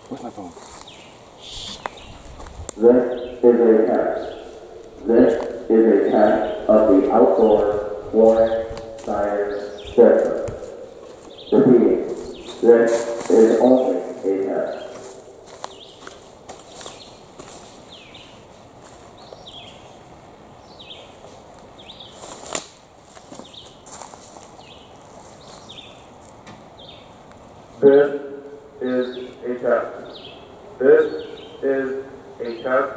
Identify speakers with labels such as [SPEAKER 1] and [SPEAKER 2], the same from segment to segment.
[SPEAKER 1] Where's my phone?
[SPEAKER 2] This is a test. This is a test of the outdoor warning siren system. Repeating, this is only a test.
[SPEAKER 3] This is a test. This is a test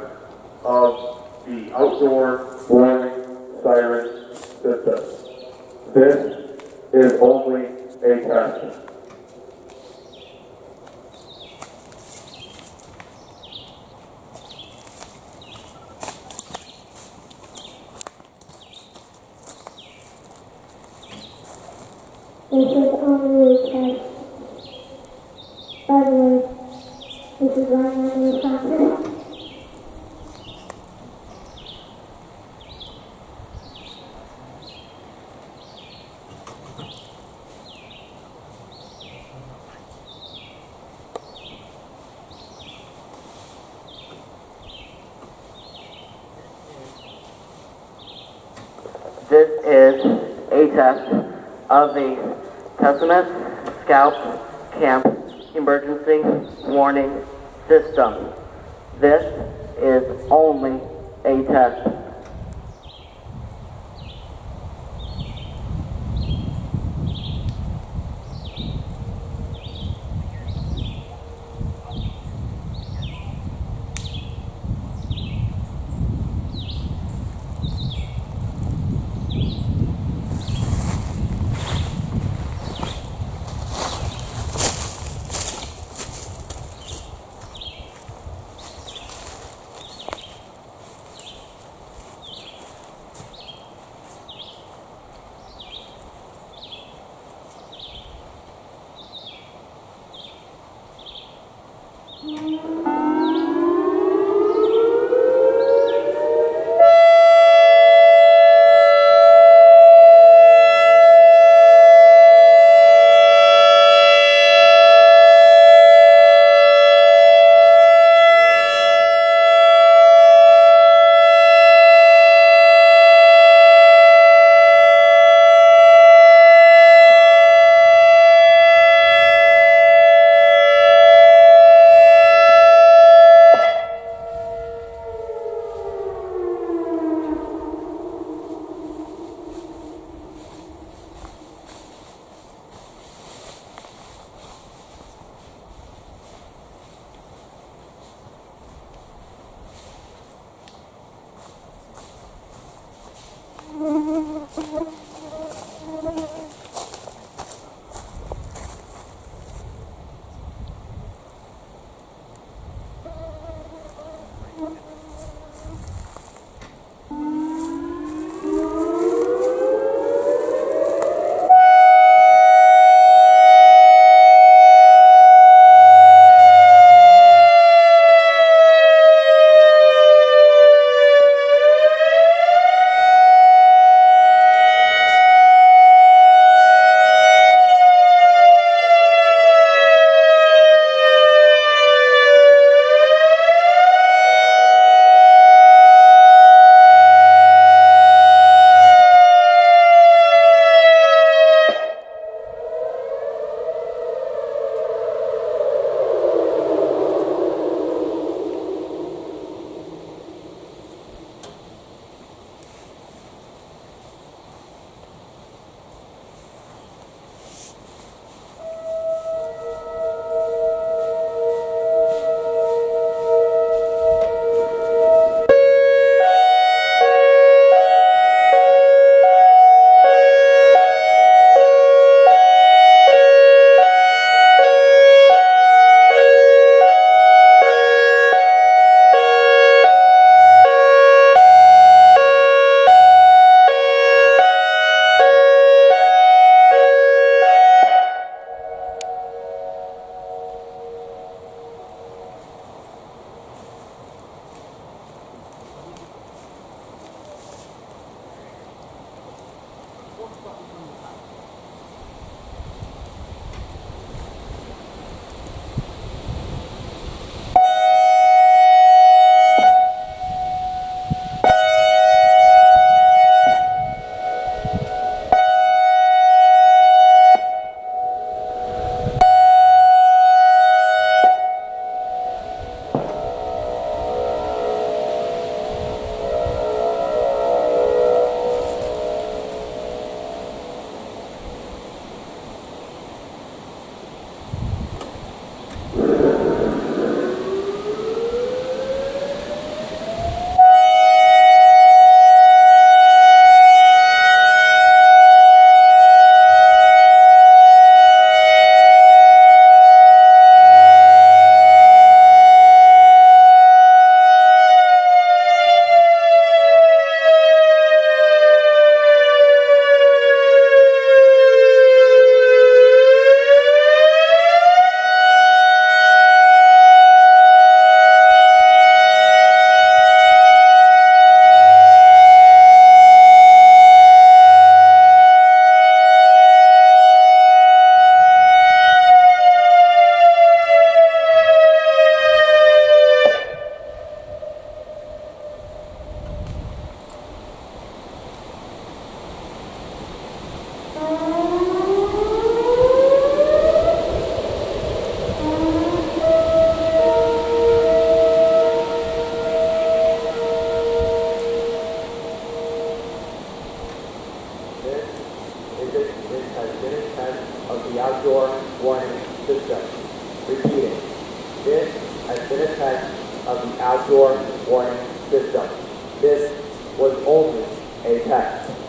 [SPEAKER 3] of the outdoor warning siren system. This is only a test.
[SPEAKER 4] This is only a test. By the way, this is Rhinelander process.
[SPEAKER 5] This is a test of the Tesomas Scout Camp Emergency Warning System. This is only a test.
[SPEAKER 2] Repeating. This has been a test of the outdoor warning system. This was only a test.